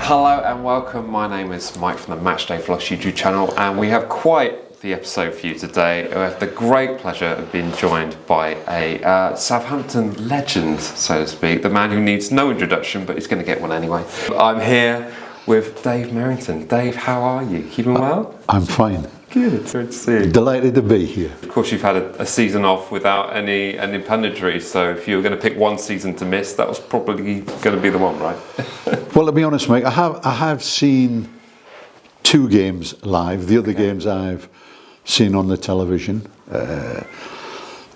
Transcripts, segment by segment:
Hello and welcome, my name is Mike from the MatchDayVlogs YouTube channel, and we have quite the episode for you today. We have the great pleasure of being joined by a Southampton legend, so to speak, the man who needs no introduction, but he's going to get one anyway. I'm here with Dave Merrington. Dave, how are you? Keeping well? I'm fine. Good, good to see you. Delighted to be here. Of course, you've had a season off without any punditry, so if you were going to pick one season to miss, that was probably going to be the one, right? Well, to be honest, Mike, I have seen 2 games live. The other games I've seen on the television.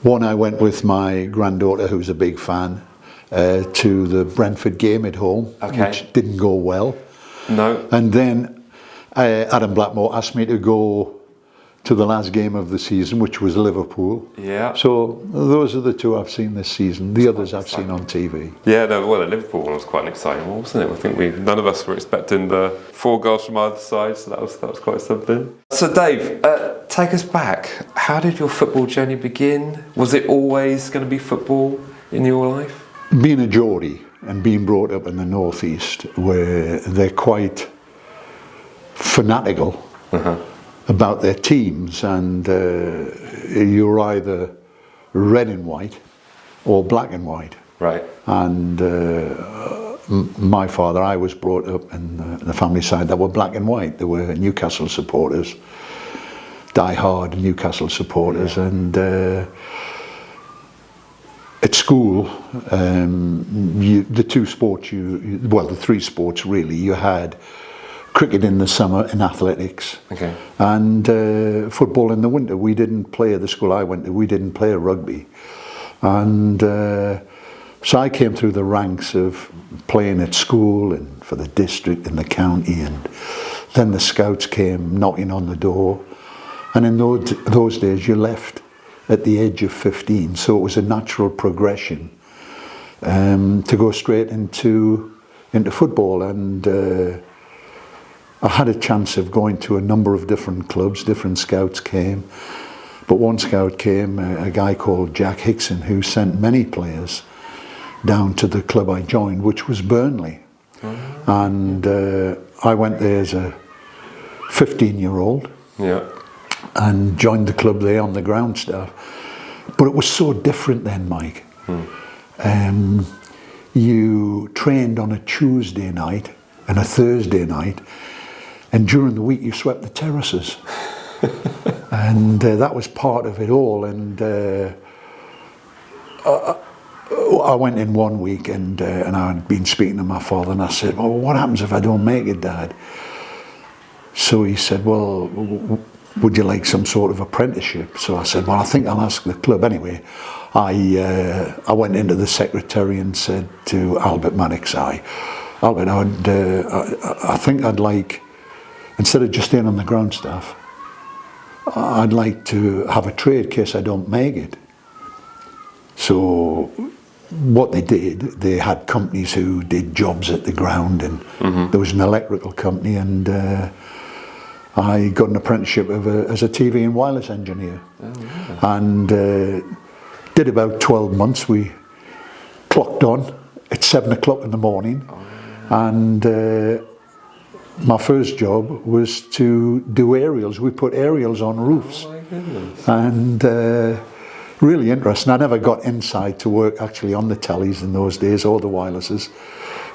One I went with my granddaughter, who's a big fan, to the Brentford game at home, which didn't go well. No. And then Adam Blackmore asked me to go to the last game of the season, which was Liverpool. Yeah. So those are the 2 I've seen this season. The others I've seen on TV. Yeah, no, well, the Liverpool one was quite an exciting one, wasn't it? I think none of us were expecting the 4 goals from either side, so that was quite something. So Dave, take us back. How did your football journey begin? Was it always going to be football in your life? Being a Geordie and being brought up in the northeast, where they're quite fanatical about their teams, and you're either red and white or black and white. Right. And my father, I was brought up in the family side that were black and white. They were Newcastle supporters, die-hard Newcastle supporters, and at school, the 2 sports the 3 sports really, you had cricket in the summer and athletics, and football in the winter. We didn't play at the school I went to, we didn't play rugby. And so I came through the ranks of playing at school and for the district and the county, and then the scouts came knocking on the door. And in those days you left at the age of 15, so it was a natural progression to go straight into football. And I had a chance of going to a number of different clubs. Different scouts came, but one scout came, a guy called Jack Hickson, who sent many players down to the club I joined, which was Burnley. And I went there as a 15-year-old. Yeah. And joined the club there on the ground staff. But it was so different then, Mike. You trained on a Tuesday night and a Thursday night, and during the week you swept the terraces. And that was part of it all. And I went in one week, and I'd been speaking to my father, and I said, well, what happens if I don't make it, Dad? So he said, well, would you like some sort of apprenticeship? So I said, well, I think I'll ask the club. Anyway, I went into the secretary and said to Albert Mannix, Albert, I think I'd like, instead of just staying on the ground staff, I'd like to have a trade in case I don't make it. So what they did, they had companies who did jobs at the ground, and there was an electrical company, and I got an apprenticeship as a TV and wireless engineer. And did about 12 months. We clocked on at 7 o'clock in the morning. And my first job was to do aerials. We put aerials on roofs. Oh my goodness. And really interesting. I never got inside to work actually on the tellies in those days, or the wirelesses,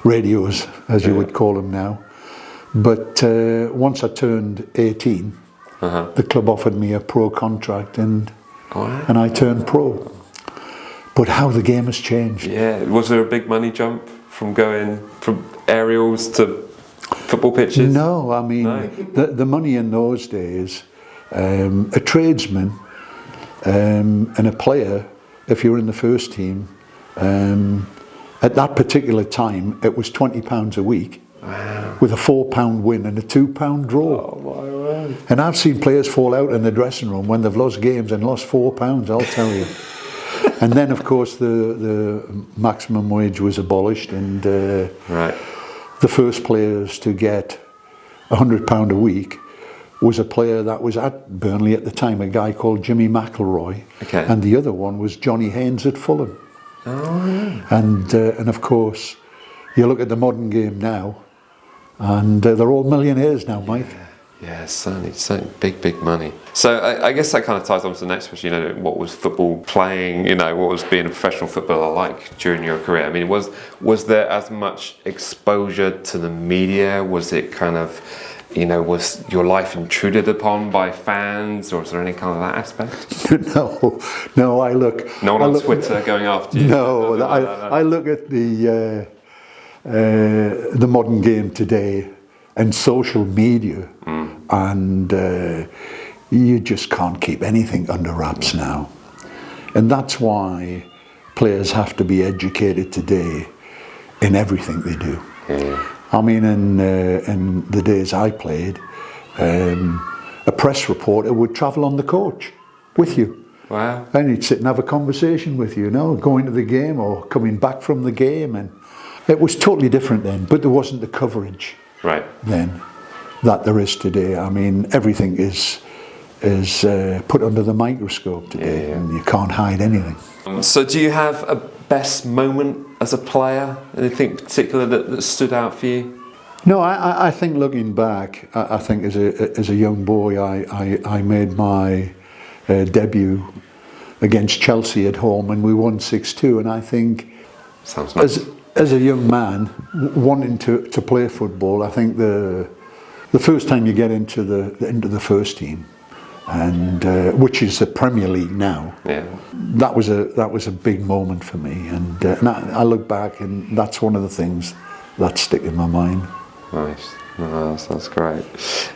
radios as you would call them now. But once I turned 18, the club offered me a pro contract, and I turned pro. But how the game has changed. Yeah, was there a big money jump from going from aerials to football pitches? No, I mean, the money in those days, a tradesman and a player, if you were in the first team, at that particular time, it was £20 a week. Wow. With a £4 win and a £2 draw. Oh my word. And I've seen players fall out in the dressing room when they've lost games and lost £4, I'll tell you. And then of course the maximum wage was abolished, and the first players to get £100 a week was a player that was at Burnley at the time, a guy called Jimmy McElroy, and the other one was Johnny Haynes at Fulham. Oh, yeah. And of course, you look at the modern game now, and they're all millionaires now, Mike. Yeah, certainly big money. So I guess that kind of ties on to the next question. You know, what was football playing? You know, what was being a professional footballer like during your career? I mean, was there as much exposure to the media? Was it kind of, you know, was your life intruded upon by fans, or was there any kind of that aspect? No. I look. No one on Twitter going after you. No, I look at the modern game today and social media, and you just can't keep anything under wraps now, and that's why players have to be educated today in everything they do. Yeah. I mean, in the days I played, a press reporter would travel on the coach with you. Wow. And he'd sit and have a conversation with you, going to the game or coming back from the game, and it was totally different then, but there wasn't the coverage then that there is today. I mean, everything is put under the microscope today, and you can't hide anything. So do you have a best moment as a player? Anything particular that stood out for you? No, I think looking back, I think as a young boy, I made my debut against Chelsea at home, and we won 6-2. And I think, sounds nice. As a young man wanting to play football, I think the first time you get into the first team, and which is the Premier League now, that was a big moment for me, and I look back, and that's one of the things that stick in my mind. Nice, no, that's great.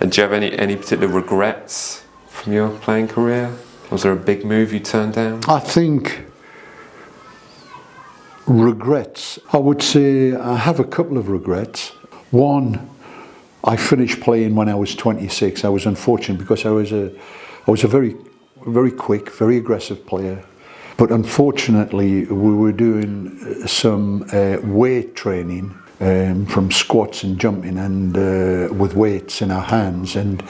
And do you have any particular regrets from your playing career? Was there a big move you turned down? I think regrets, I would say I have a couple of regrets. One, I finished playing when I was 26. I was unfortunate because I was a very, very quick, very aggressive player. But unfortunately, we were doing some weight training from squats and jumping and with weights in our hands, and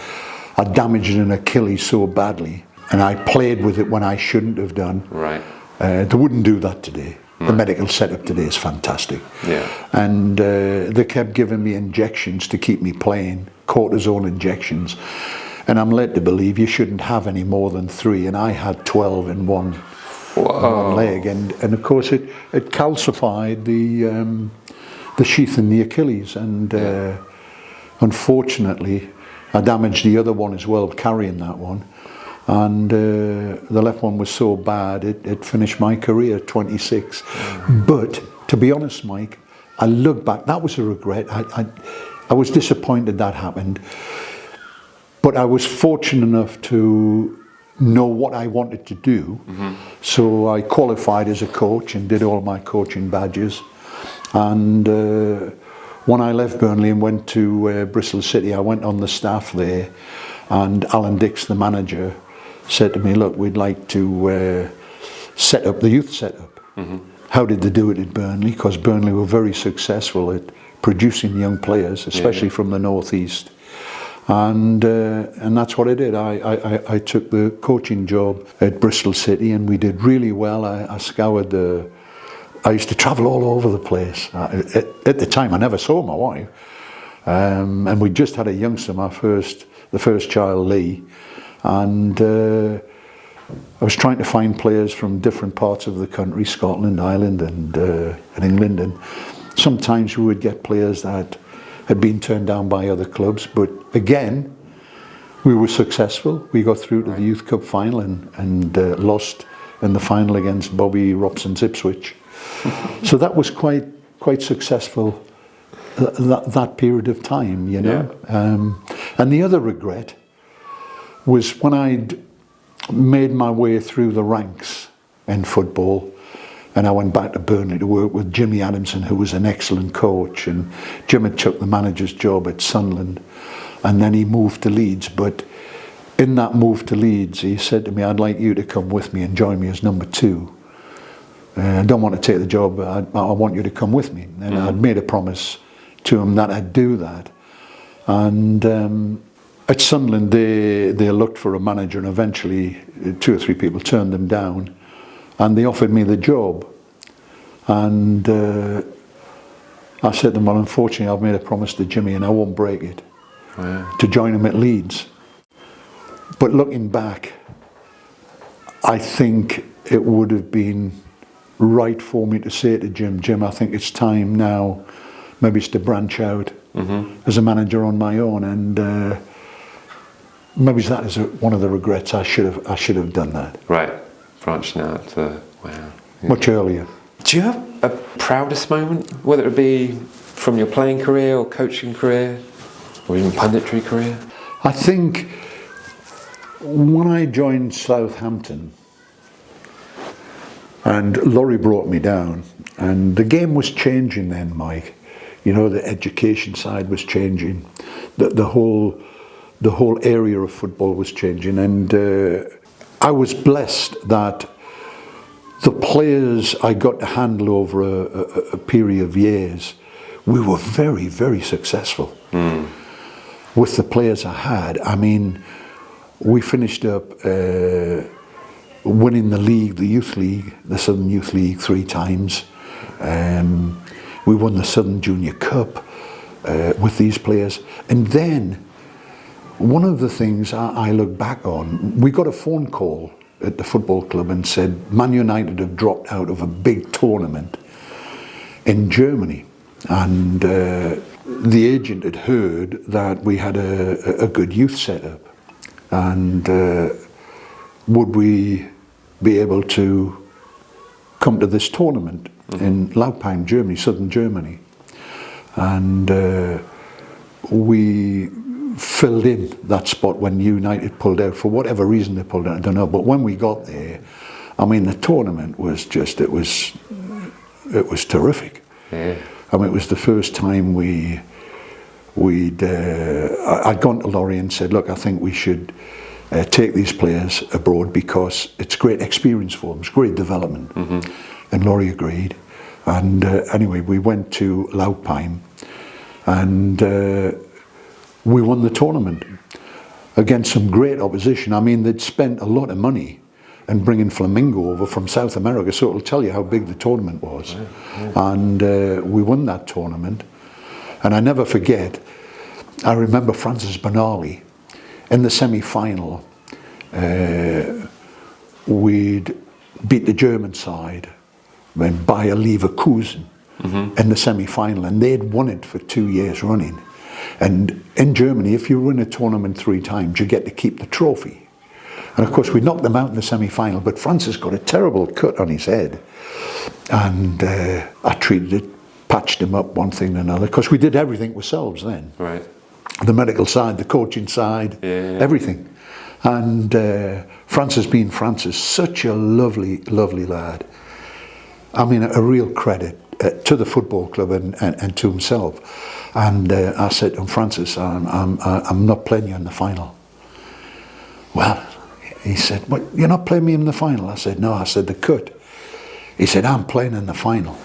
I damaged an Achilles so badly, and I played with it when I shouldn't have done. Right. They wouldn't do that today. The medical setup today is fantastic. Yeah. And they kept giving me injections to keep me playing, cortisone injections. And I'm led to believe you shouldn't have any more than 3, and I had 12 in one leg. And of course it calcified the sheath in the Achilles. And unfortunately, I damaged the other one as well, carrying that one. And the left one was so bad, it finished my career at 26. But to be honest, Mike, I look back, that was a regret. I was disappointed that happened. But I was fortunate enough to know what I wanted to do. So I qualified as a coach and did all my coaching badges. And when I left Burnley and went to Bristol City, I went on the staff there, and Alan Dix, the manager, said to me, look, we'd like to set up the youth setup. How did they do it at Burnley? Because Burnley were very successful at producing young players, especially from the northeast. And that's what I did. I took the coaching job at Bristol City, and we did really well. I scoured I used to travel all over the place. At the time, I never saw my wife. And we just had a youngster, the first child, Lee. And I was trying to find players from different parts of the country, Scotland, Ireland, and England. And sometimes we would get players that had been turned down by other clubs. But again, we were successful. We got through to the Youth Cup final and lost in the final against Bobby Robson's Ipswich. So that was quite successful, that period of time, you know. And the other regret was when I'd made my way through the ranks in football, and I went back to Burnley to work with Jimmy Adamson, who was an excellent coach, and Jim had took the manager's job at Sunderland, and then he moved to Leeds. But in that move to Leeds, he said to me, I'd like you to come with me and join me as number 2. I don't want to take the job, I want you to come with me. And I'd made a promise to him that I'd do that. And at Sunderland, they looked for a manager, and eventually 2 or 3 people turned them down, and they offered me the job. And I said to them, well, unfortunately, I've made a promise to Jimmy and I won't break it, to join him at Leeds. But looking back, I think it would have been right for me to say to Jim, I think it's time now, maybe it's to branch out as a manager on my own, and maybe that is one of the regrets. I should have done that. Right, branching out. Wow. Much earlier. Do you have a proudest moment, whether it be from your playing career or coaching career, or even punditry career? I think when I joined Southampton, and Laurie brought me down, and the game was changing then, Mike. You know, the education side was changing, the whole area of football was changing, and I was blessed that the players I got to handle over a period of years, we were very, very successful with the players I had. I mean, we finished up winning the league, the youth league, the Southern Youth League 3 times. We won the Southern Junior Cup with these players. And then, one of the things I look back on, we got a phone call at the football club and said Man United have dropped out of a big tournament in Germany. And the agent had heard that we had a good youth setup. And would we be able to come to this tournament in Laupheim, Germany, southern Germany? And we filled in that spot when United pulled out. For whatever reason they pulled out, I don't know. But when we got there, I mean, the tournament was just, it was terrific. Yeah. I mean, it was the first time I'd gone to Laurie and said, look, I think we should take these players abroad because it's great experience for them, it's great development. And Laurie agreed. And anyway, we went to Laupheim and we won the tournament against some great opposition. I mean, they'd spent a lot of money and bringing Flamingo over from South America, so it'll tell you how big the tournament was. And we won that tournament. And I never forget, I remember Francis Bernali in the semi-final. We'd beat the German side by Bayer Leverkusen in the semi-final, and they'd won it for 2 years running. And in Germany, if you win a tournament 3 times, you get to keep the trophy. And of course, we knocked them out in the semi-final, but Francis got a terrible cut on his head. And I treated it, patched him up, one thing and another, because we did everything ourselves then. Right. The medical side, the coaching side, everything. And Francis being Francis, such a lovely, lovely lad. I mean, a real credit to the football club and to himself. And I said to him, Francis, I'm not playing you in the final. Well, he said, what, you're not playing me in the final? I said, no. I said, the cut. He said, I'm playing in the final.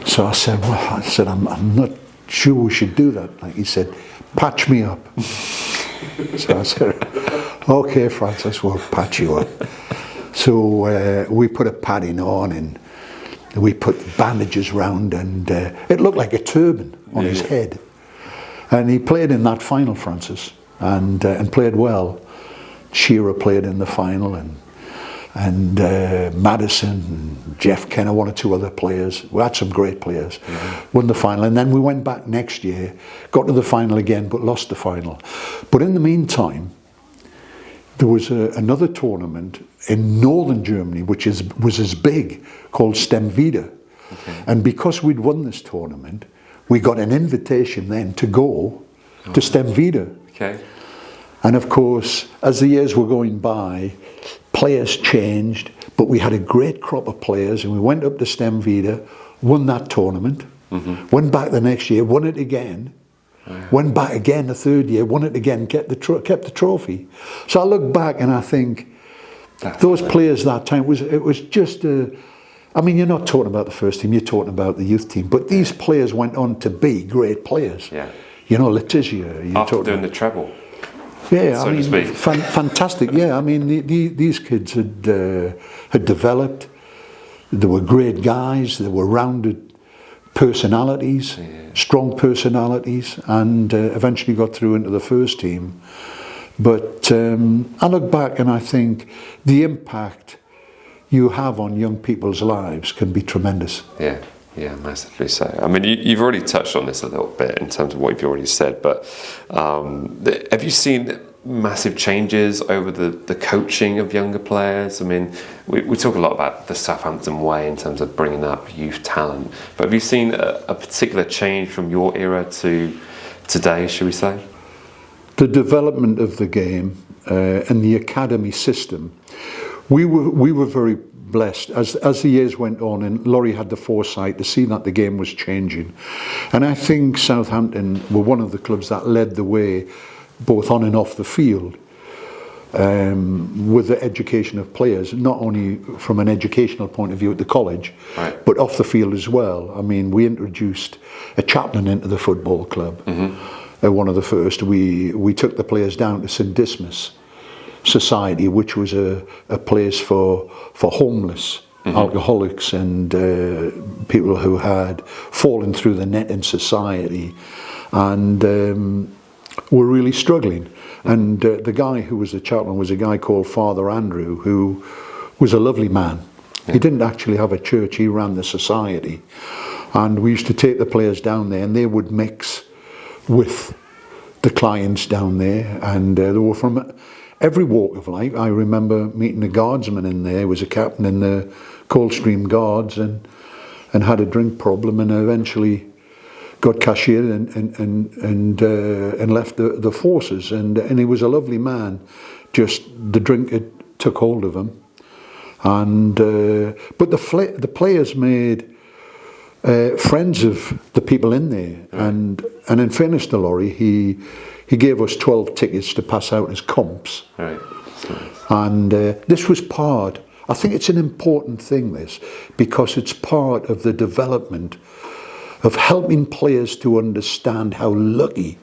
So I said, well, I'm not sure we should do that. Like he said, patch me up. So I said, okay, Francis, we'll patch you up. So we put a padding on and we put bandages round, and it looked like a turban on his head. And he played in that final, Francis, and played well. Shearer played in the final, and Madison, and Jeff Kenner, 1 or 2 other players. We had some great players. Won the final, and then we went back next year, got to the final again, but lost the final. But in the meantime, there was another tournament in northern Germany, which was as big, called Stemvida. And because we'd won this tournament, we got an invitation then to go to Stemvida. And of course, as the years were going by, players changed, but we had a great crop of players, and we went up to Stemvida, won that tournament, went back the next year, won it again, went back again the 3rd year, won it again, kept the trophy. So I look back and I think, those players that time, it was just I mean, you're not talking about the first team, you're talking about the youth team, but these players went on to be great players. You know, Letizia. After doing the treble. Yeah, I mean, fantastic. Yeah, I mean, these kids had developed. They were great guys. They were rounded personalities, strong personalities, and eventually got through into the first team. But I look back and I think the impact you have on young people's lives can be tremendous. Yeah, massively so. I mean, you've already touched on this a little bit in terms of what you've already said, but have you seen massive changes over the coaching of younger players? I mean, we talk a lot about the Southampton way in terms of bringing up youth talent, but have you seen a particular change from your era to today, should we say? The development of the game and the academy system, we were very blessed as the years went on, and Laurie had the foresight to see that the game was changing. And I think Southampton were one of the clubs that led the way, both on and off the field, with the education of players, not only from an educational point of view at the college, but off the field as well. I mean, we introduced a chaplain into the football club. One of the first. We took the players down to St Dismas Society, which was a place for homeless alcoholics and people who had fallen through the net in society and were really struggling. And the guy who was the chaplain was a guy called Father Andrew, who was a lovely man. He didn't actually have a church, he ran the society. And we used to take the players down there and they would mix with the clients down there, and they were from every walk of life. I remember meeting a guardsman in there. He was a captain in the Coldstream Guards and had a drink problem, and eventually got cashiered and left the forces. And he was a lovely man. Just the drink took hold of him. And but the players made friends of the people in there, and in fairness to Laurie, he gave us 12 tickets to pass out as comps. And this was part, I think it's an important thing, this, because it's part of the development of helping players to understand how lucky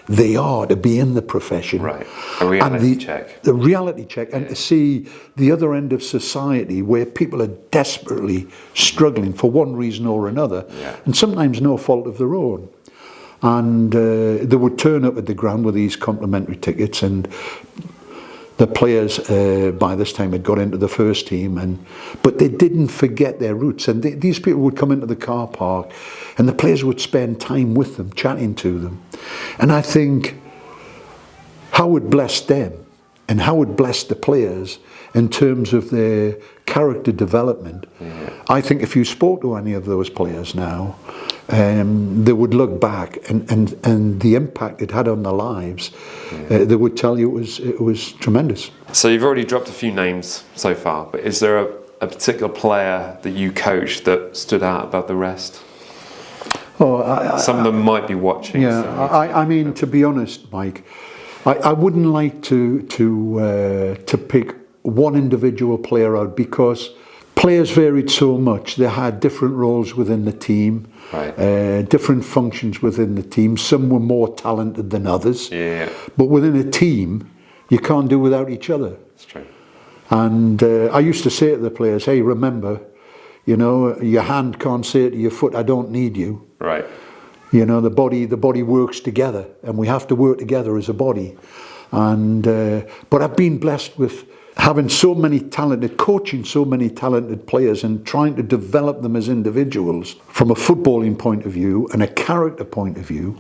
they are to be in the profession. A reality check. The reality check, and to see the other end of society where people are desperately struggling for one reason or another, and sometimes no fault of their own. And they would turn up at the ground with these complimentary tickets, and the players by this time had got into the first team, but they didn't forget their roots. And these people would come into the car park, and the players would spend time with them, chatting to them. And I think how it blessed them and how it blessed the players in terms of their character development. I think if you spoke to any of those players now, they would look back and the impact it had on their lives. They would tell you it was tremendous. So you've already dropped a few names so far, but is there a particular player that you coached that stood out above the rest? Some of them might be watching. I mean, to be honest, Mike, I wouldn't like to pick one individual player out, because players varied so much. They had different roles within the team, different functions within the team. Some were more talented than others. But within a team, you can't do without each other. That's true. And I used to say to the players, hey, remember, you know, your hand can't say to your foot, I don't need you. You know, the body works together, and we have to work together as a body. And but I've been blessed with having coaching so many talented players and trying to develop them as individuals from a footballing point of view and a character point of view,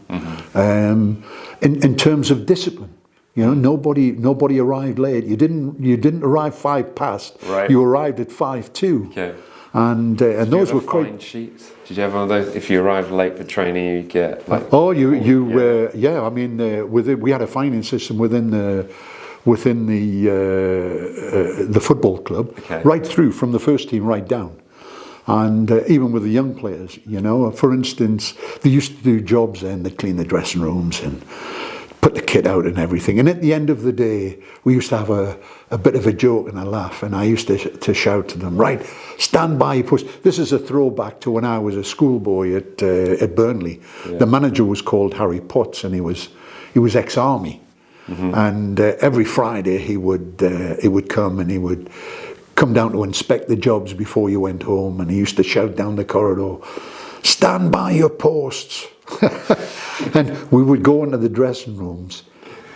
in terms of discipline. You know, nobody arrived late. You didn't arrive 5 past. You arrived at 5:02. And those were quite. Sheets? Did you have one of those? If you arrived late for training, you get like. I mean, we had a fining system within the football club, right through from the first team right down, and even with the young players. You know, for instance, they used to do jobs then. They clean the dressing rooms and put the kit out and everything. And at the end of the day, we used to have a bit of a joke and a laugh, and I used to shout to them, right, stand by, push. This is a throwback to when I was a schoolboy at Burnley. The manager was called Harry Potts, and he was ex-army. And every Friday he would come, and he would come down to inspect the jobs before you went home, and he used to shout down the corridor, stand by your posts. And we would go into the dressing rooms,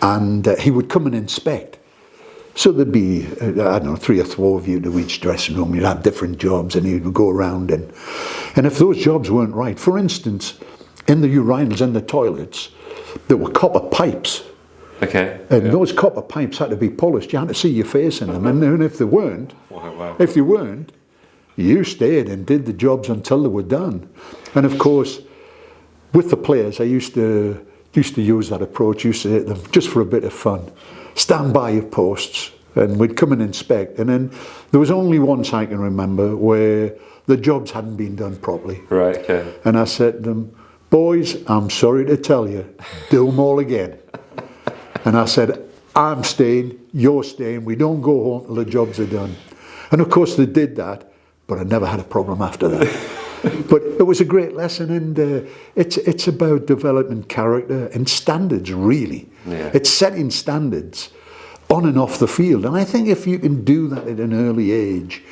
and he would come and inspect. So there'd be, I don't know, 3 or 4 of you to each dressing room. You'd have different jobs, and he would go around. And if those jobs weren't right, for instance, in the urinals and the toilets, there were copper pipes. Okay. And those copper pipes had to be polished. You had to see your face in them. And if they weren't, you stayed and did the jobs until they were done. And of course, with the players, I used to use that approach, used to hit them just for a bit of fun. Stand by your posts, and we'd come and inspect. And then there was only once I can remember where the jobs hadn't been done properly. Right, okay. And I said to them, boys, I'm sorry to tell you, do them all again. And I said, I'm staying, you're staying, we don't go home till the jobs are done. And of course they did that, but I never had a problem after that. But it was a great lesson, and it's about developing character and standards, really. Yeah. It's setting standards on and off the field. And I think if you can do that at an early age,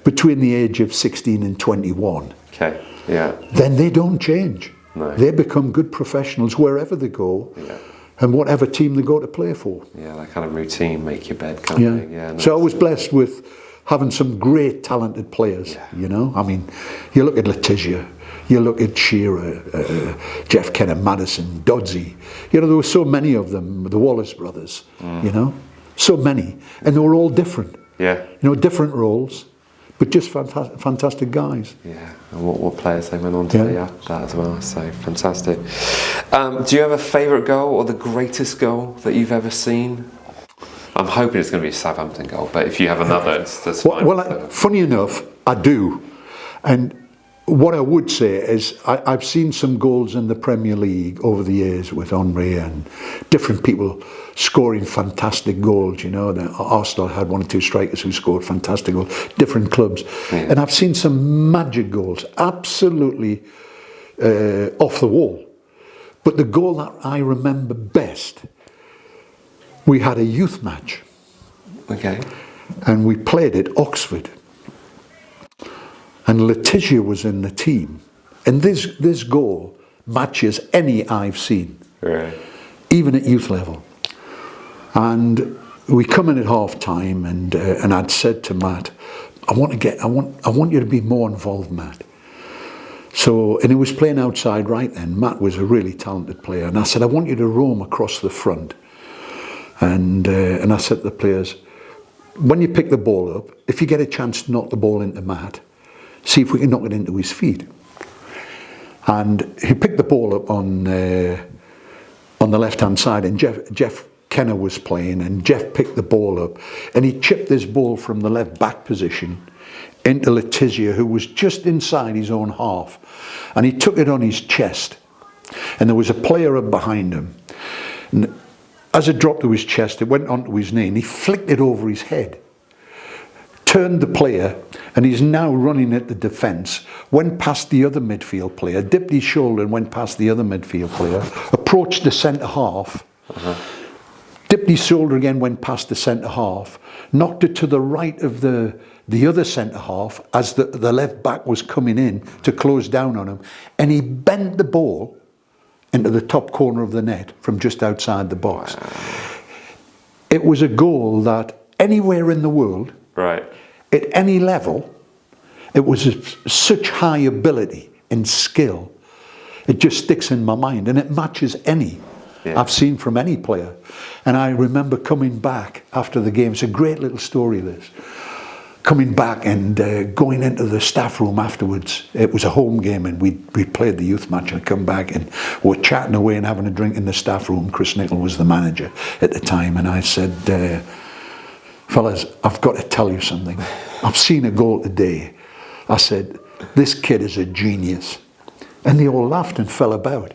between the age of 16 and 21, okay. Yeah. then they don't change. No. They become good professionals wherever they go. Yeah. And whatever team they go to play for. Yeah, that kind of routine, make your bed kind of thing. Yeah, so I was blessed with having some great talented players, you know. I mean, you look at Letizia, you look at Shearer, Jeff Kenner, Madison, Dodsey. You know, there were so many of them, the Wallace brothers, you know, so many. And they were all different. Yeah. You know, different roles, but just fantastic guys. Yeah, and what players they went on to be after that as well, so fantastic. Do you have a favourite goal or the greatest goal that you've ever seen? I'm hoping it's going to be a Southampton goal, but if you have another, that's fine. Well, funny enough, I do. And what I would say is I've seen some goals in the Premier League over the years with Henry and different people scoring fantastic goals, you know. Arsenal had 1 or 2 strikers who scored fantastic goals, different clubs. Yeah. And I've seen some magic goals, absolutely off the wall. But the goal that I remember best, we had a youth match. Okay. And we played at Oxford. And Letizia was in the team. And this goal matches any I've seen. Right. Even at youth level. And we come in at half time, and I'd said to Matt, I want you to be more involved, Matt. So, and he was playing outside right then. Matt was a really talented player. And I said, I want you to roam across the front. And I said to the players, when you pick the ball up, if you get a chance to knock the ball into Matt, see if we can knock it into his feet. And he picked the ball up on the left-hand side, and Jeff Kenner was playing, and Jeff picked the ball up, and he chipped this ball from the left back position into Letizia, who was just inside his own half, and he took it on his chest, and there was a player up behind him, and as it dropped to his chest, it went onto his knee, and he flicked it over his head, turned the player, and he's now running at the defence, went past the other midfield player, dipped his shoulder and went past the other midfield player, approached the centre half, dipped his shoulder again, went past the centre half, knocked it to the right of the other centre half as the left back was coming in to close down on him, and he bent the ball into the top corner of the net from just outside the box. Wow. It was a goal that anywhere in the world, right, at any level, it was such high ability and skill. It just sticks in my mind, and it matches any I've seen from any player. And I remember coming back after the game. It's a great little story, this. Coming back and going into the staff room afterwards. It was a home game, and we played the youth match, and I come back and we're chatting away and having a drink in the staff room. Chris Nicholl was the manager at the time, and I said, fellas, I've got to tell you something. I've seen a goal today. I said, this kid is a genius. And they all laughed and fell about.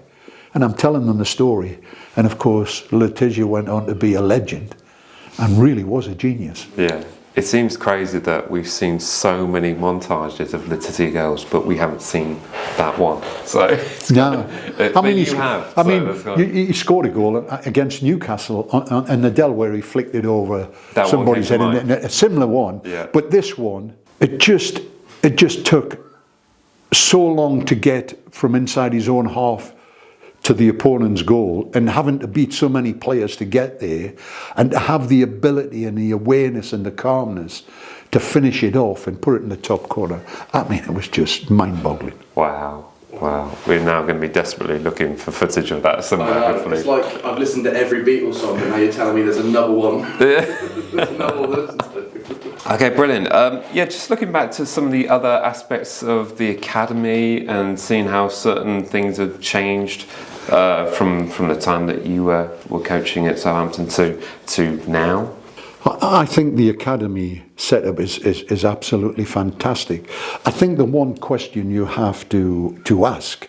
And I'm telling them the story. And of course, Letizia went on to be a legend and really was a genius. Yeah. It seems crazy that we've seen so many montages of Letizia goals, but we haven't seen that one. So no, I mean, he scored a goal against Newcastle in the Dell where he flicked it over somebody's head. A similar one, but this one, it just took so long to get from inside his own half to the opponent's goal, and having to beat so many players to get there, and to have the ability and the awareness and the calmness to finish it off and put it in the top corner. I mean, it was just mind-boggling. Wow. We're now going to be desperately looking for footage of that somewhere, hopefully. It's like I've listened to every Beatles song, and now you're telling me there's another one. There's another one to listen to. Okay, brilliant. Just looking back to some of the other aspects of the academy and seeing how certain things have changed from the time that you were coaching at Southampton to now. I think the academy setup is absolutely fantastic. I think the one question you have to ask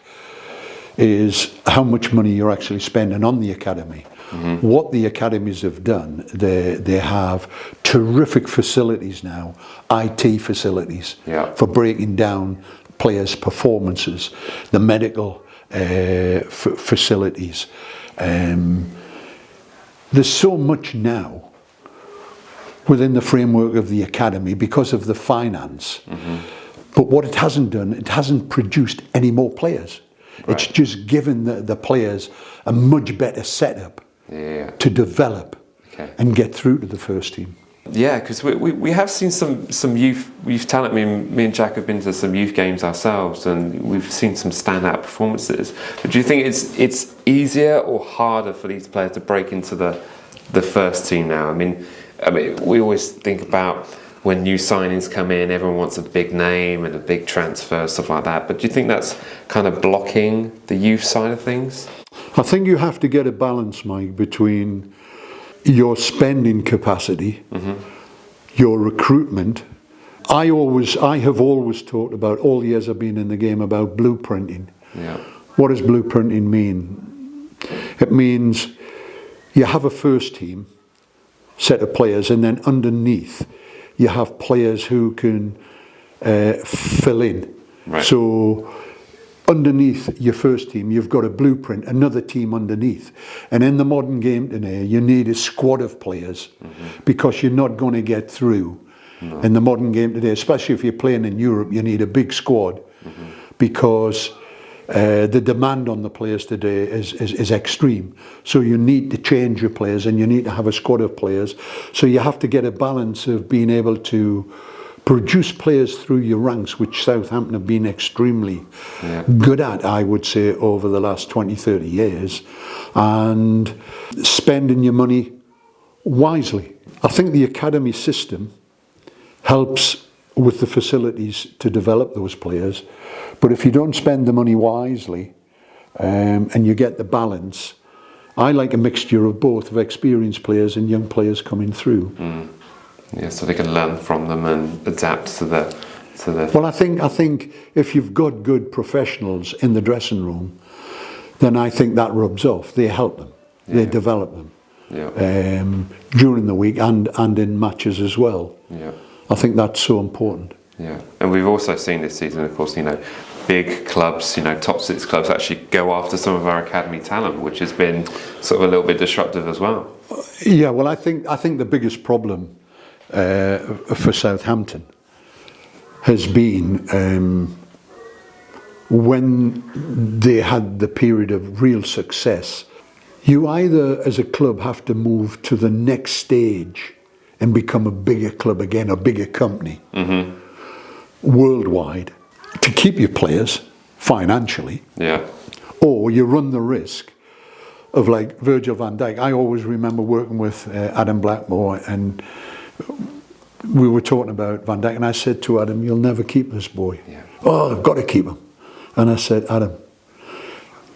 is how much money you're actually spending on the academy. Mm-hmm. What the academies have done, they have terrific facilities now, IT facilities, for breaking down players' performances, the medical facilities. There's so much now within the framework of the academy because of the finance. Mm-hmm. But what it hasn't done, it hasn't produced any more players. Right. It's just given the players a much better setup to develop and get through to the first team. Yeah, because we have seen some youth talent. Me and Jack have been to some youth games ourselves, and we've seen some standout performances. But do you think it's easier or harder for these players to break into the first team now? I mean, we always think about when new signings come in, everyone wants a big name and a big transfer, stuff like that. But do you think that's kind of blocking the youth side of things? I think you have to get a balance, Mike, between your spending capacity, your recruitment. I have always talked about, all the years I've been in the game, about blueprinting. Yeah. What does blueprinting mean? It means you have a first team set of players, and then underneath you have players who can fill in. Right. So underneath your first team you've got a blueprint, another team underneath. And in the modern game today you need a squad of players, because you're not going to get through. No. In the modern game today, especially if you're playing in Europe, you need a big squad, because the demand on the players today is extreme. So you need to change your players, and you need to have a squad of players. So you have to get a balance of being able to produce players through your ranks, which Southampton have been extremely good at, I would say, over the last 20, 30 years, and spending your money wisely. I think the academy system helps with the facilities to develop those players. But if you don't spend the money wisely, and you get the balance, I like a mixture of both, of experienced players and young players coming through. Yeah, so they can learn from them and adapt to the. Well, I think if you've got good professionals in the dressing room, then I think that rubs off. They help them, they develop them during the week and in matches as well. Yeah, I think that's so important. Yeah, and we've also seen this season, of course, big clubs, top six clubs actually go after some of our academy talent, which has been sort of a little bit disruptive as well. Yeah, well, I think the biggest problem for Southampton has been when they had the period of real success. You either, as a club, have to move to the next stage and become a bigger club again, a bigger company. Worldwide, to keep your players financially, or you run the risk of, like Virgil van Dijk. I always remember working with Adam Blackmore, and we were talking about Van Dijk, and I said to Adam, "You'll never keep this boy." "Oh, I've got to keep him." And I said, "Adam,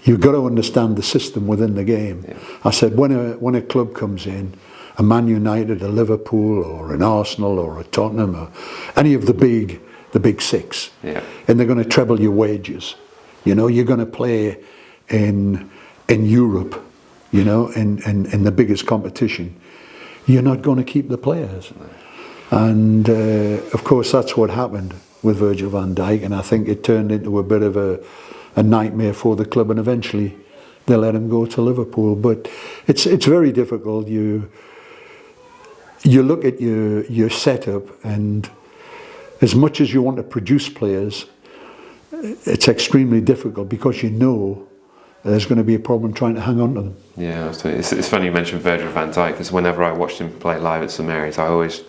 you've got to understand the system within the game." I said, when a club comes in, a Man United, a Liverpool, or an Arsenal, or a Tottenham, or any of the big six, and they're going to treble your wages. You're going to play in Europe, in the biggest competition. You're not going to keep the players. And of course that's what happened with Virgil van Dijk, and I think it turned into a bit of a nightmare for the club, and eventually they let him go to Liverpool. But it's very difficult. You look at your setup, and as much as you want to produce players, it's extremely difficult because you know there's going to be a problem trying to hang on to them. Yeah, absolutely. It's funny you mentioned Virgil van Dijk, because whenever I watched him play live at St Mary's, I always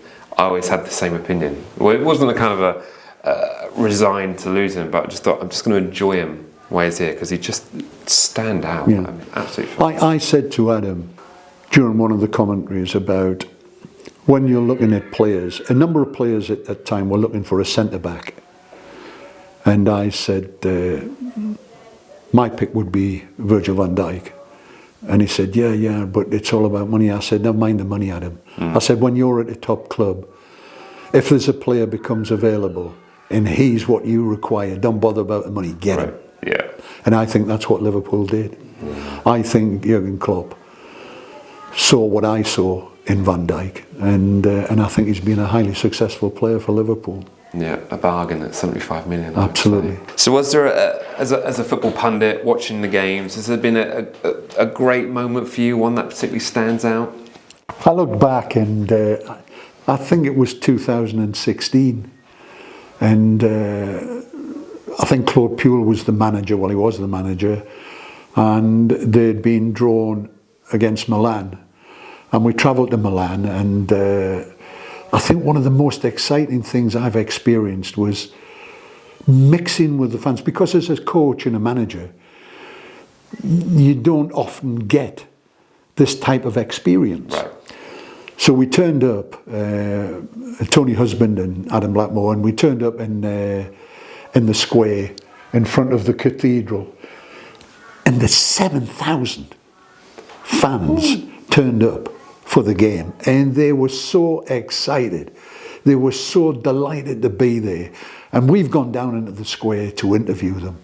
had the same opinion. Well, it wasn't a kind of a resigned to lose him, but I just thought I'm just going to enjoy him while he's here because he just stand out. Yeah. I mean, absolutely. I said to Adam during one of the commentaries about when you're looking at players, a number of players at that time were looking for a centre back, and I said my pick would be Virgil van Dijk. And he said, yeah, but it's all about money. I said, never mind the money, Adam. I said, when you're at a top club, if there's a player becomes available and he's what you require, don't bother about the money, get him. Yeah. And I think that's what Liverpool did. I think Jurgen Klopp saw what I saw in Van Dijk, and I think he's been a highly successful player for Liverpool. Yeah, a bargain at 75 million. Absolutely. So was there, as a football pundit watching the games, has there been a great moment for you, one that particularly stands out? I look back and I think it was 2016, and I think Claude Puel was the manager, well he was the manager, and they'd been drawn against Milan, and we travelled to Milan, and I think one of the most exciting things I've experienced was mixing with the fans, because as a coach and a manager, you don't often get this type of experience. Right. So we turned up, Tony Husband and Adam Blackmore, and we turned up in the square in front of the cathedral, and the 7,000 fans turned up for the game, and they were so excited, they were so delighted to be there, and we've gone down into the square to interview them,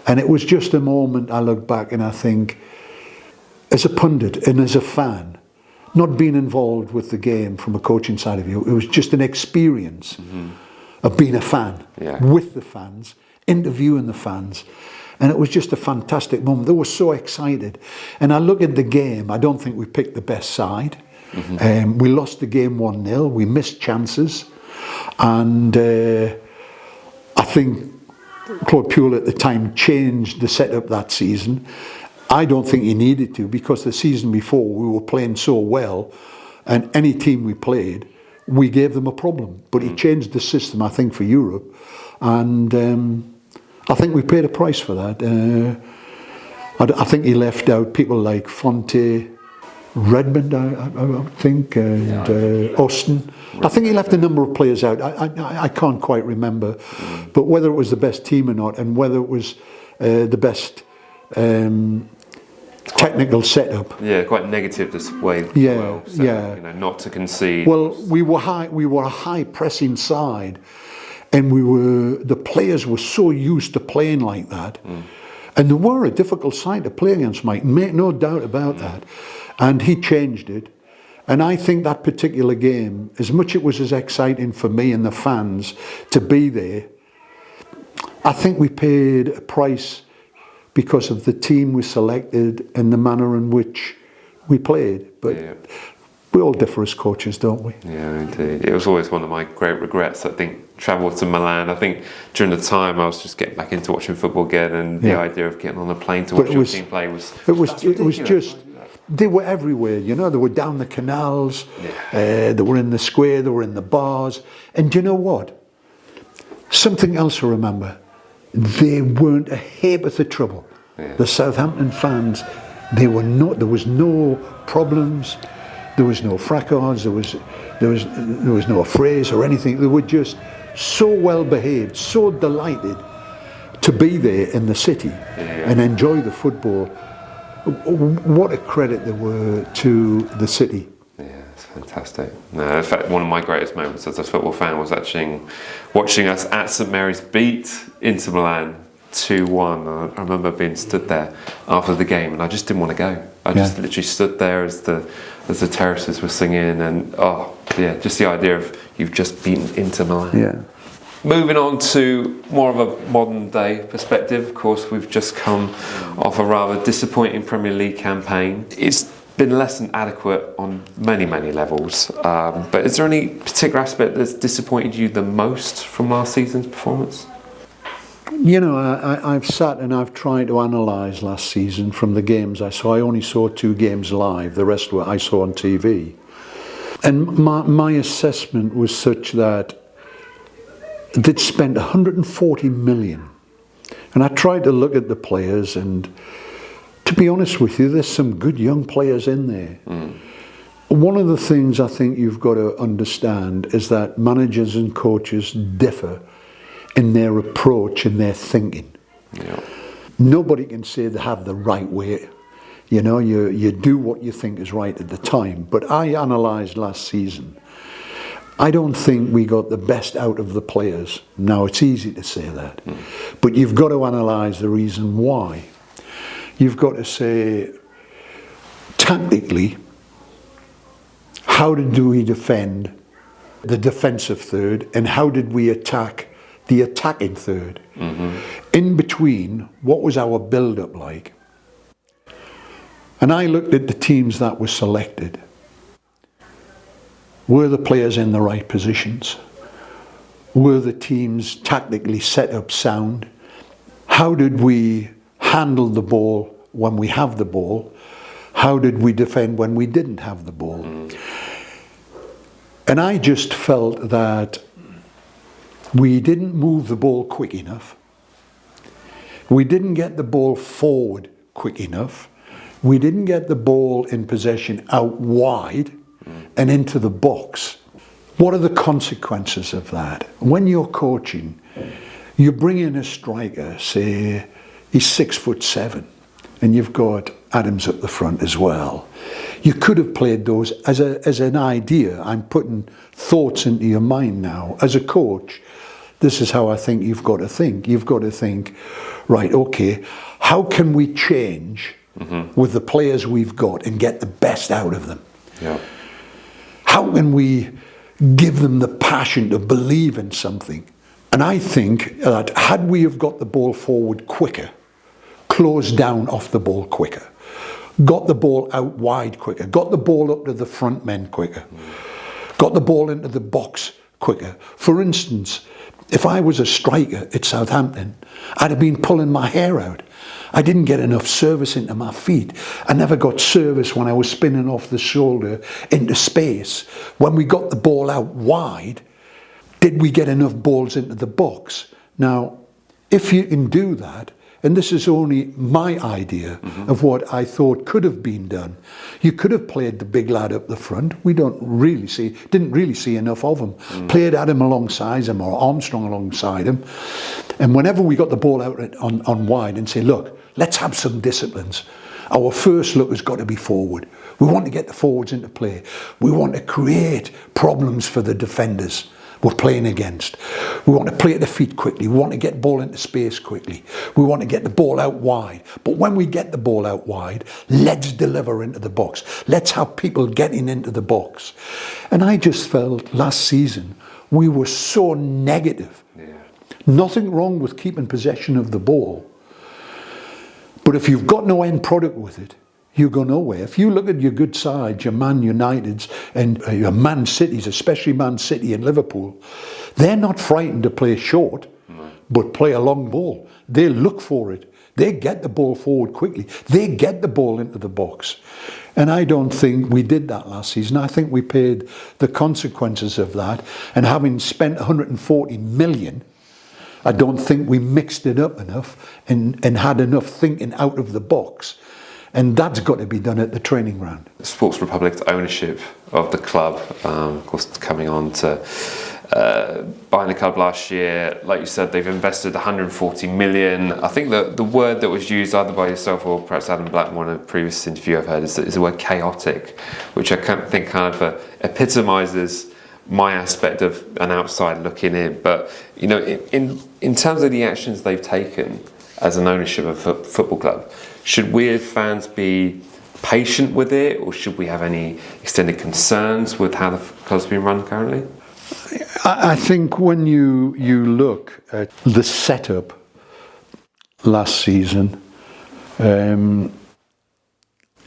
and it was just a moment I look back and I think, as a pundit and as a fan, not being involved with the game from a coaching side of view, it was just an experience of being a fan with the fans, interviewing the fans. And it was just a fantastic moment. They were so excited. And I look at the game, I don't think we picked the best side. We lost the game 1-0, we missed chances. And I think Claude Puel at the time changed the setup that season. I don't think he needed to, because the season before we were playing so well, and any team we played, we gave them a problem. But he changed the system, I think, for Europe. And I think we paid a price for that. I think he left out people like Fonte, Redmond, I think, and Austin. I think he left a number of players out. I can't quite remember. But whether it was the best team or not, and whether it was the best technical setup. Yeah, quite negative this way. Yeah, so, yeah. You know, not to concede. Well, we were a high pressing side. And the players were so used to playing like that. And they were a difficult side to play against, Mike, make no doubt about that. And he changed it. And I think that particular game, as much it was as exciting for me and the fans to be there, I think we paid a price because of the team we selected and the manner in which we played. But we all differ as coaches, don't we? Yeah, indeed. It was always one of my great regrets. I think travel to Milan. I think during the time I was just getting back into watching football again, and the idea of getting on a plane to watch your team play was. It was just. They were everywhere, you know. They were down the canals. They were in the square. They were in the bars. And do you know what? Something else I remember. They weren't a ha'porth of trouble. The Southampton fans. There was no problems. There was no fracas, there was no affrays or anything. They were just so well behaved, so delighted to be there in the city and enjoy the football. What a credit they were to the city. Yeah, it's fantastic. No, in fact, one of my greatest moments as a football fan was actually watching us at St Mary's beat Inter Milan 2-1. I remember being stood there after the game, and I just didn't want to go. I just literally stood there as the terraces were singing, and just the idea of you've just beaten Inter Milan. Yeah. Moving on to more of a modern day perspective, of course, we've just come off a rather disappointing Premier League campaign. It's been less than adequate on many levels, but is there any particular aspect that's disappointed you the most from last season's performance? You know, I've sat and I've tried to analyse last season from the games I saw. I only saw 2 games live, the rest I saw on TV. And my assessment was such that they'd spent 140 million. And I tried to look at the players, and to be honest with you, there's some good young players in there. One of the things I think you've got to understand is that managers and coaches differ in their approach and their thinking. Yeah. Nobody can say they have the right way. You know, you do what you think is right at the time. But I analysed last season. I don't think we got the best out of the players. Now, it's easy to say that. But you've got to analyse the reason why. You've got to say, tactically, how did we defend the defensive third, and how did we attack the attacking third? In between, what was our build-up like? And I looked at the teams that were selected. Were the players in the right positions? Were the teams tactically set up sound? How did we handle the ball when we have the ball? How did we defend when we didn't have the ball? And I just felt that we didn't move the ball quick enough. We didn't get the ball forward quick enough. We didn't get the ball in possession out wide and into the box. What are the consequences of that? When you're coaching, you bring in a striker, say he's 6'7", and you've got Adams up the front as well. You could have played those as an idea. I'm putting thoughts into your mind now. As a coach, this is how I think you've got to think. You've got to think, right, okay, how can we change with the players we've got and get the best out of them? Yeah. How can we give them the passion to believe in something? And I think that had we have got the ball forward quicker, closed down off the ball quicker, got the ball out wide quicker, got the ball up to the front men quicker, got the ball into the box quicker. For instance, if I was a striker at Southampton, I'd have been pulling my hair out. I didn't get enough service into my feet. I never got service when I was spinning off the shoulder into space. When we got the ball out wide, did we get enough balls into the box? Now, if you can do that, and this is only my idea of what I thought could have been done. You could have played the big lad up the front. We didn't really see enough of him. Played Adam alongside him or Armstrong alongside him. And whenever we got the ball out on wide and say, look, let's have some disciplines. Our first look has got to be forward. We want to get the forwards into play. We want to create problems for the defenders we're playing against. We want to play at the feet quickly. We want to get ball into space quickly. We want to get the ball out wide. But when we get the ball out wide, let's deliver into the box. Let's have people getting into the box. And I just felt last season we were so negative. Nothing wrong with keeping possession of the ball. But if you've got no end product with it, you go nowhere. If you look at your good sides, your Man Uniteds and your Man Cities, especially Man City and Liverpool, they're not frightened to play short, but play a long ball. They look for it. They get the ball forward quickly. They get the ball into the box. And I don't think we did that last season. I think we paid the consequences of that. And having spent 140 million, I don't think we mixed it up enough and had enough thinking out of the box. And that's got to be done at the training ground. Sports Republic's ownership of the club, of course, coming on to buying the club last year. Like you said, they've invested 140 million. I think the word that was used either by yourself or perhaps Adam Blackmore in a previous interview I've heard is the word chaotic, which I think kind of epitomises my aspect of an outside looking in. But you know, in terms of the actions they've taken as an ownership of a football club, should we as fans be patient with it, or should we have any extended concerns with how the club's been run currently? I think when you look at the setup last season, and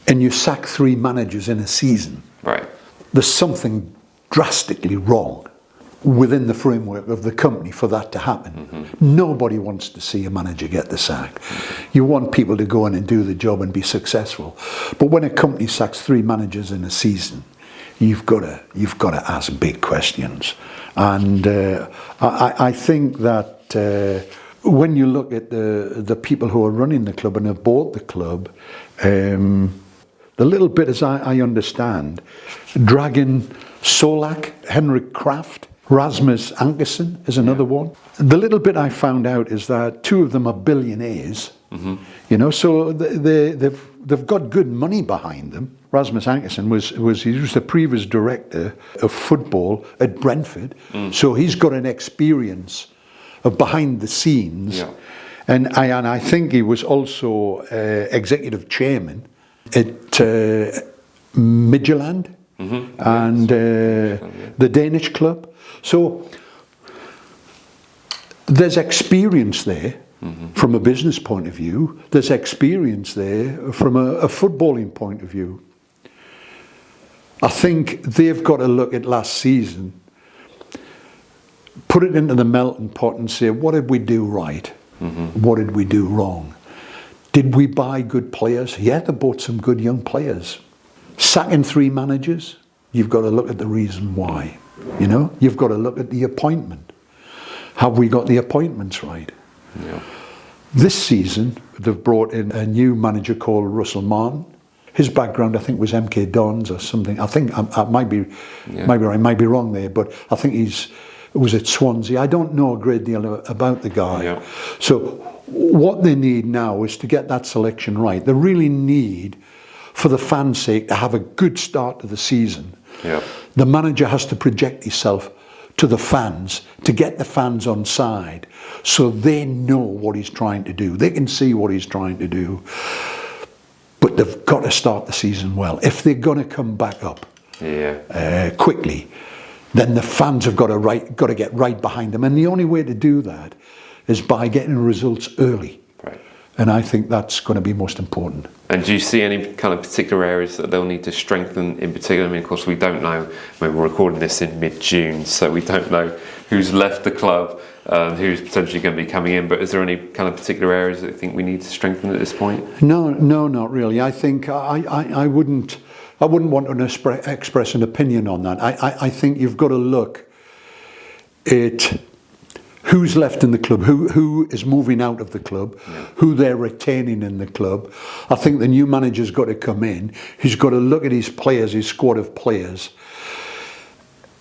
you sack 3 managers in a season, right, there's something drastically wrong. within the framework of the company for that to happen. Nobody wants to see a manager get the sack. You want people to go in and do the job and be successful. But when a company sacks 3 managers in a season, you've got to ask big questions. And I think that when you look at the people who are running the club and have bought the club, the little bit as I understand, Dragan Solak, Henrik Kraft, Rasmus Ankersen is another one. The little bit I found out is that 2 of them are billionaires, you know, so they've got good money behind them. Rasmus Ankersen was the previous director of football at Brentford, so he's got an experience of behind the scenes, and I think he was also executive chairman at Midtjylland and the Danish club. So there's experience there from a business point of view. There's experience there from a footballing point of view. I think they've got to look at last season, put it into the melting pot and say, what did we do right? What did we do wrong? Did we buy good players? Yeah, they bought some good young players. Sacking 3 managers, you've got to look at the reason why. You know, you've got to look at the appointment. Have we got the appointments right? This season, they've brought in a new manager called Russell Martin. His background, I think, was MK Dons or something. I think I might be right, I might be wrong there, but I think it was at Swansea. I don't know a great deal about the guy. So what they need now is to get that selection right. They really need, for the fans' sake, to have a good start to the season. The manager has to project himself to the fans, to get the fans on side, so they know what he's trying to do. They can see what he's trying to do. But they've got to start the season well. If they're going to come back up quickly, then the fans have got to get right behind them. And the only way to do that is by getting results early. And I think that's going to be most important. And do you see any kind of particular areas that they'll need to strengthen in particular? I mean, of course, we don't know. I mean, we're recording this in mid-June, so we don't know who's left the club, who's potentially going to be coming in. But is there any kind of particular areas that you think we need to strengthen at this point? No, not really. I think I wouldn't want to express an opinion on that. I think you've got to look at who's left in the club, who is moving out of the club, who they're retaining in the club. I think the new manager's got to come in. He's got to look at his players, his squad of players.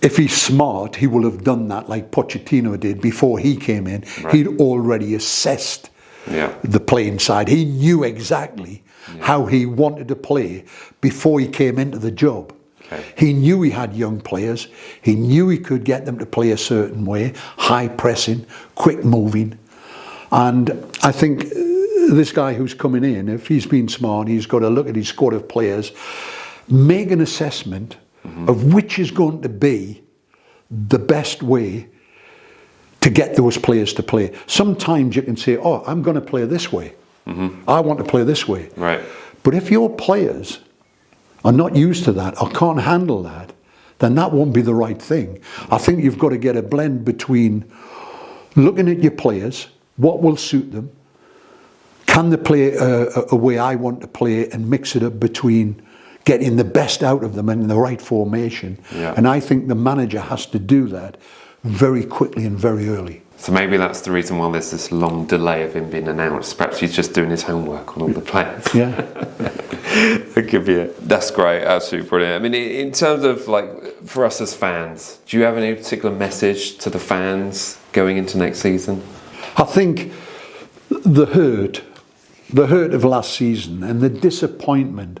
If he's smart, he will have done that like Pochettino did before he came in. He'd already assessed the playing side. He knew exactly how he wanted to play before he came into the job. He knew he had young players. He knew he could get them to play a certain way, high pressing, quick moving. And I think this guy who's coming in, if he's been smart, he's got to look at his squad of players, make an assessment of which is going to be the best way to get those players to play. Sometimes you can say, oh, I'm going to play this way. I want to play this way. But if your players are not used to that or can't handle that, then that won't be the right thing. I think you've got to get a blend between looking at your players, what will suit them, can they play a way I want to play, and mix it up between getting the best out of them and the right formation. And I think the manager has to do that very quickly and very early. So maybe that's the reason why there's this long delay of him being announced. Perhaps he's just doing his homework on all the players. That could be it. That's great, absolutely brilliant. I mean, in terms of like, for us as fans, do you have any particular message to the fans going into next season? I think the hurt of last season and the disappointment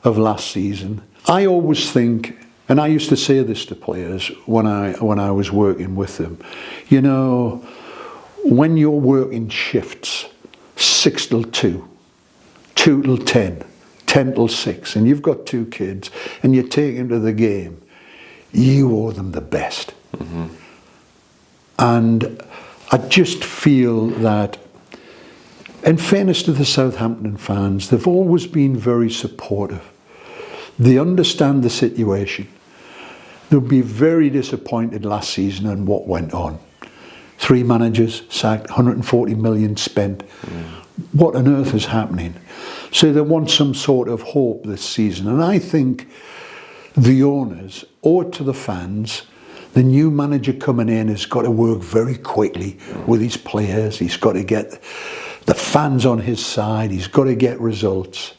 of last season, I always think, and I used to say this to players when I was working with them, you know, when you're working shifts, 6 till 2, 2 till 10, 10 till 6, and you've got 2 kids, and you take them to the game, you owe them the best. And I just feel that, in fairness to the Southampton fans, they've always been very supportive. They understand the situation. they'll be very disappointed last season and what went on. 3 managers sacked, 140 million spent. What on earth is happening? So they want some sort of hope this season. And I think the owners owe it to the fans. The new manager coming in has got to work very quickly with his players. He's got to get the fans on his side. He's got to get results.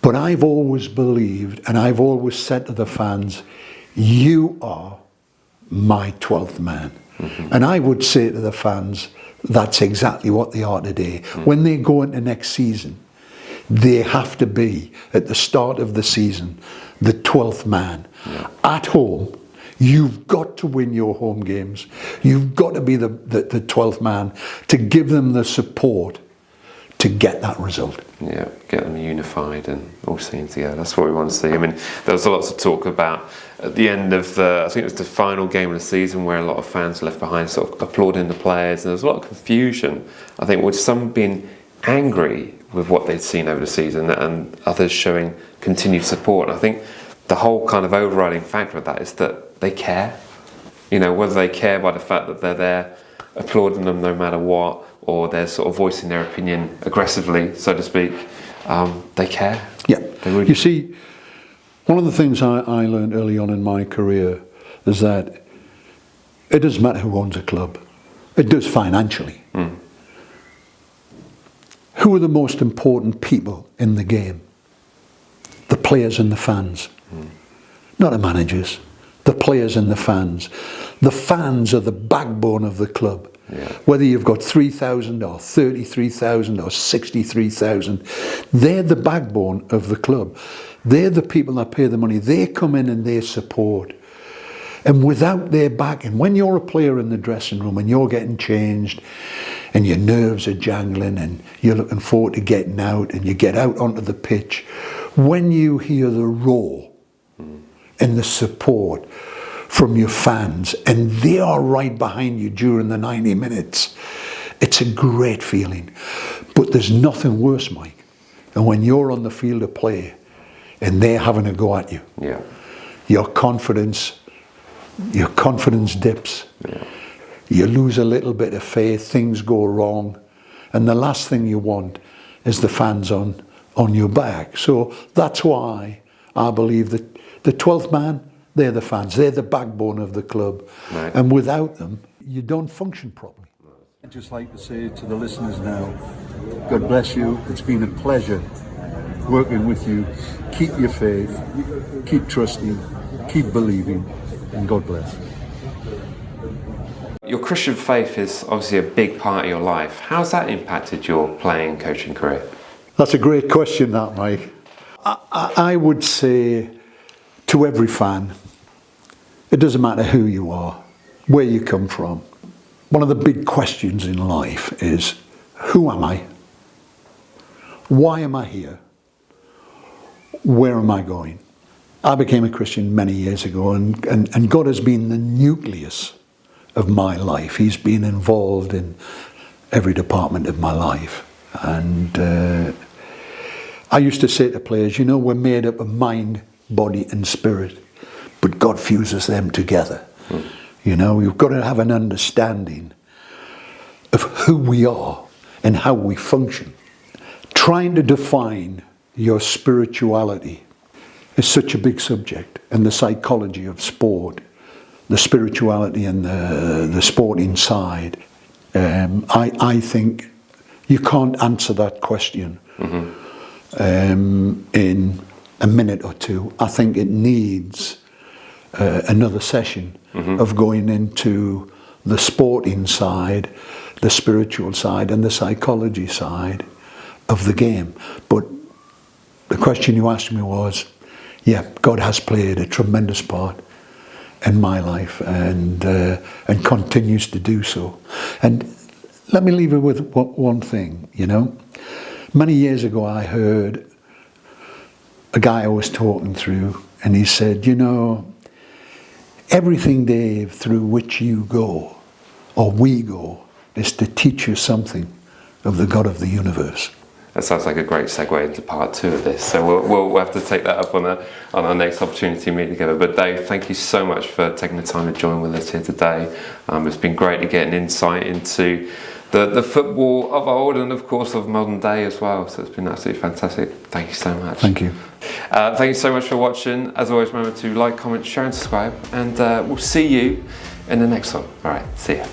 But I've always believed, and I've always said to the fans, you are my 12th man. And I would say to the fans, that's exactly what they are today. When they go into next season, they have to be, at the start of the season, the 12th man. At home, you've got to win your home games. You've got to be the 12th man to give them the support to get that result. Yeah, get them unified and all singing together. That's what we want to see. I mean, there was lots of talk about at the end of I think it was the final game of the season, where a lot of fans left behind sort of applauding the players, and there was a lot of confusion, I think, with some being angry with what they'd seen over the season and others showing continued support. And I think the whole kind of overriding factor of that is that they care. You know, whether they care by the fact that they're there applauding them no matter what, or they're sort of voicing their opinion aggressively, so to speak, they care. Yeah. They really you see, one of the things I learned early on in my career is that it doesn't matter who owns a club. It does financially. Who are the most important people in the game? The players and the fans. Not the managers. The players and the fans. The fans are the backbone of the club. Yeah. Whether you've got 3,000 or 33,000 or 63,000, they're the backbone of the club. They're the people that pay the money. They come in and they support. And without their backing, when you're a player in the dressing room and you're getting changed and your nerves are jangling and you're looking forward to getting out and you get out onto the pitch, when you hear the roar and the support from your fans, and they are right behind you during the 90 minutes. It's a great feeling. But there's nothing worse, Mike, than when you're on the field of play and they're having a go at you. Yeah. Your confidence dips. Yeah. You lose a little bit of faith, things go wrong, and the last thing you want is the fans on your back. So that's why I believe that the 12th man, they're the fans. They're the backbone of the club. Right. And without them, you don't function properly. I'd just like to say to the listeners now, God bless you. It's been a pleasure working with you. Keep your faith, keep trusting, keep believing, and God bless. Your Christian faith is obviously a big part of your life. How's that impacted your playing and coaching career? That's a great question, that, Mike. I would say to every fan, it doesn't matter who you are, where you come from. One of the big questions in life is, who am I? Why am I here? Where am I going? I became a Christian many years ago, and God has been the nucleus of my life. He's been involved in every department of my life. And I used to say to players, you know, we're made up of mind, body and spirit, but God fuses them together. You know, we've got to have an understanding of who we are and how we function. Trying to define your spirituality is such a big subject, and the psychology of sport, the spirituality and the sporting side. I think you can't answer that question in a minute or two. I think it needs another session of going into the sporting side, the spiritual side and the psychology side of the game. But the question you asked me was, yeah, God has played a tremendous part in my life and continues to do so. And let me leave you with one thing, you know. Many years ago I heard a guy I was talking through, and he said, you know, everything, Dave, through which you go, or we go, is to teach you something of the God of the universe. That sounds like a great segue into part 2 of this. So we'll have to take that up on our next opportunity to meet together. But Dave, thank you so much for taking the time to join with us here today. It's been great to get an insight into the football of old and of course of modern day as well. So it's been absolutely fantastic. Thank you so much. Thank you. Thank you so much for watching. As always, remember to like, comment, share and subscribe. And we'll see you in the next one. All right, see ya.